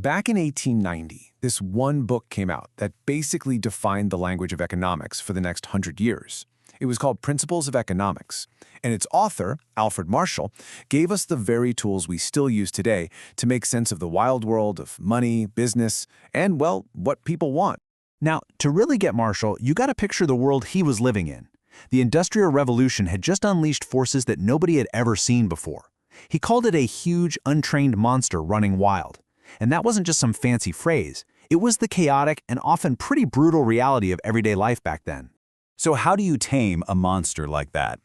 Back in 1890, this one book came out that basically defined the language of economics for the next 100 years. It was called Principles of Economics, and its author, Alfred Marshall, gave us the very tools we still use today to make sense of the wild world of money, business, and, well, what people want. Now, to really get Marshall, you got to picture the world he was living in. The Industrial Revolution had just unleashed forces that nobody had ever seen before. He called it a huge, untrained monster running wild. And that wasn't just some fancy phrase. It was the chaotic and often pretty brutal reality of everyday life back then. So how do you tame a monster like that?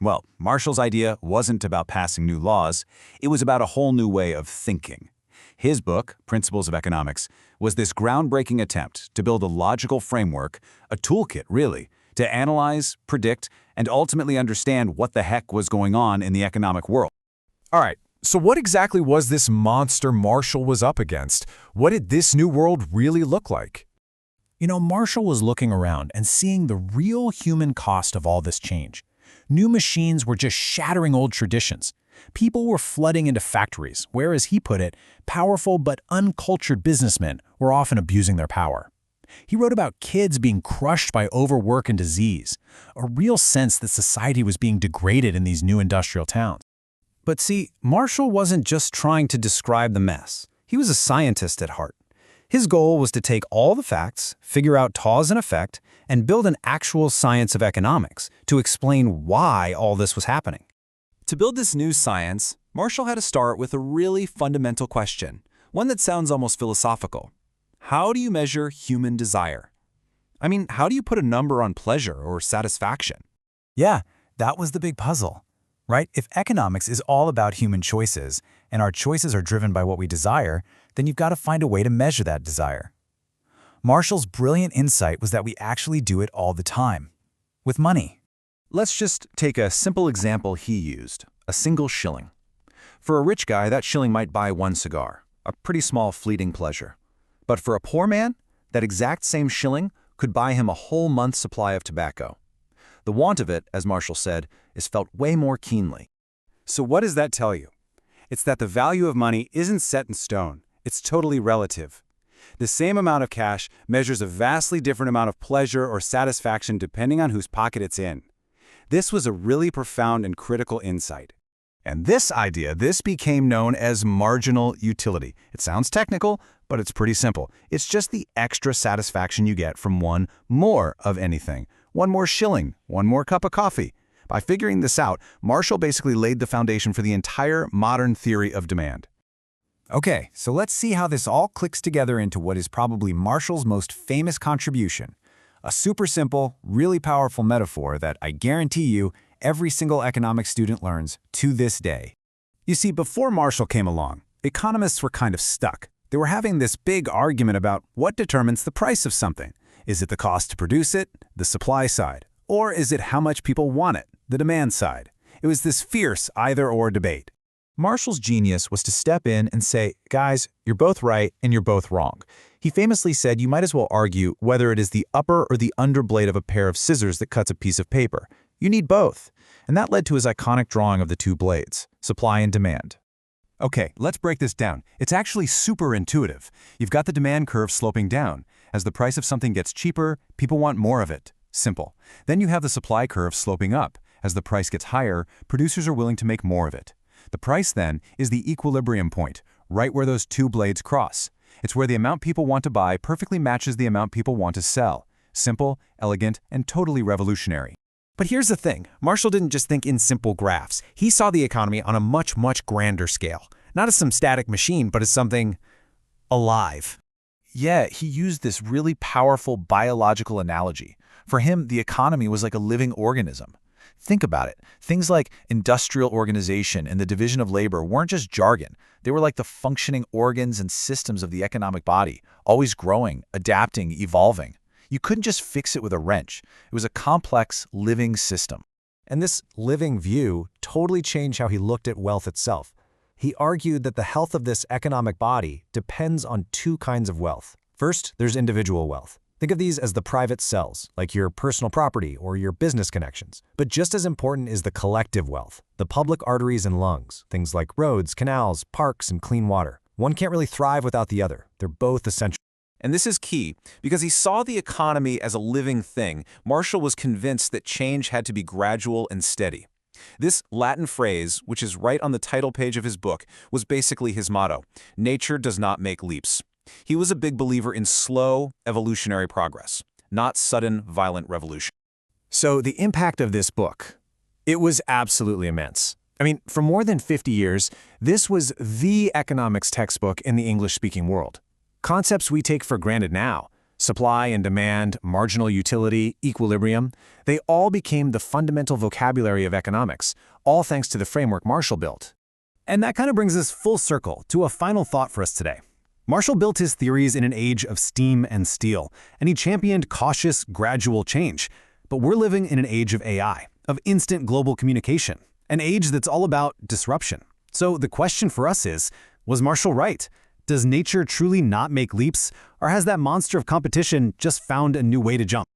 Well, Marshall's idea wasn't about passing new laws. It was about a whole new way of thinking. His book, Principles of Economics, was this groundbreaking attempt to build a logical framework, a toolkit really, to analyze, predict, and ultimately understand what the heck was going on in the economic world. All right, so what exactly was this monster Marshall was up against? What did this new world really look like? Marshall was looking around and seeing the real human cost of all this change. New machines were just shattering old traditions. People were flooding into factories, where, as he put it, powerful but uncultured businessmen were often abusing their power. He wrote about kids being crushed by overwork and disease, a real sense that society was being degraded in these new industrial towns. But see, Marshall wasn't just trying to describe the mess. He was a scientist at heart. His goal was to take all the facts, figure out cause and effect, and build an actual science of economics to explain why all this was happening. To build this new science, Marshall had to start with a really fundamental question, one that sounds almost philosophical. How do you measure human desire? I mean, how do you put a number on pleasure or satisfaction? Yeah, that was the big puzzle, right? If economics is all about human choices, and our choices are driven by what we desire, then you've got to find a way to measure that desire. Marshall's brilliant insight was that we actually do it all the time, with money. Let's just take a simple example he used, a single shilling. For a rich guy, that shilling might buy one cigar, a pretty small fleeting pleasure. But for a poor man, that exact same shilling could buy him a whole month's supply of tobacco. The want of it, as Marshall said, is felt way more keenly. So what does that tell you? It's that the value of money isn't set in stone. It's totally relative. The same amount of cash measures a vastly different amount of pleasure or satisfaction depending on whose pocket it's in. This was a really profound and critical insight. And this became known as marginal utility. It sounds technical, but it's pretty simple. It's just the extra satisfaction you get from one more of anything. One more shilling, one more cup of coffee. By figuring this out, Marshall basically laid the foundation for the entire modern theory of demand. Okay, so let's see how this all clicks together into what is probably Marshall's most famous contribution. A super simple, really powerful metaphor that I guarantee you every single economics student learns to this day. You see, before Marshall came along, economists were kind of stuck. They were having this big argument about what determines the price of something. Is it the cost to produce it, the supply side? Or is it how much people want it, the demand side? It was this fierce either-or debate. Marshall's genius was to step in and say, guys, you're both right and you're both wrong. He famously said you might as well argue whether it is the upper or the under blade of a pair of scissors that cuts a piece of paper. You need both. And that led to his iconic drawing of the two blades, supply and demand. Okay, let's break this down. It's actually super intuitive. You've got the demand curve sloping down. As the price of something gets cheaper, people want more of it. Simple. Then you have the supply curve sloping up. As the price gets higher, producers are willing to make more of it. The price, then, is the equilibrium point, right where those two blades cross. It's where the amount people want to buy perfectly matches the amount people want to sell. Simple, elegant, and totally revolutionary. But here's the thing. Marshall didn't just think in simple graphs. He saw the economy on a much, much grander scale. Not as some static machine, but as something alive. Yeah, he used this really powerful biological analogy. For him, the economy was like a living organism. Think about it. Things like industrial organization and the division of labor weren't just jargon. They were like the functioning organs and systems of the economic body, always growing, adapting, evolving. You couldn't just fix it with a wrench. It was a complex, living system. And this living view totally changed how he looked at wealth itself. He argued that the health of this economic body depends on two kinds of wealth. First, there's individual wealth. Think of these as the private cells, like your personal property or your business connections. But just as important is the collective wealth, the public arteries and lungs, things like roads, canals, parks, and clean water. One can't really thrive without the other. They're both essential. And this is key, because he saw the economy as a living thing. Marshall was convinced that change had to be gradual and steady. This Latin phrase, which is right on the title page of his book, was basically his motto: nature does not make leaps. He was a big believer in slow, evolutionary progress, not sudden, violent revolution. So the impact of this book, it was absolutely immense. I mean, for more than 50 years, this was the economics textbook in the English-speaking world. Concepts we take for granted now, supply and demand, marginal utility, equilibrium, they all became the fundamental vocabulary of economics, all thanks to the framework Marshall built. And that kind of brings us full circle to a final thought for us today. Marshall built his theories in an age of steam and steel, and he championed cautious, gradual change. But we're living in an age of AI, of instant global communication, an age that's all about disruption. So the question for us is, was Marshall right? Does nature truly not make leaps, or has that monster of competition just found a new way to jump?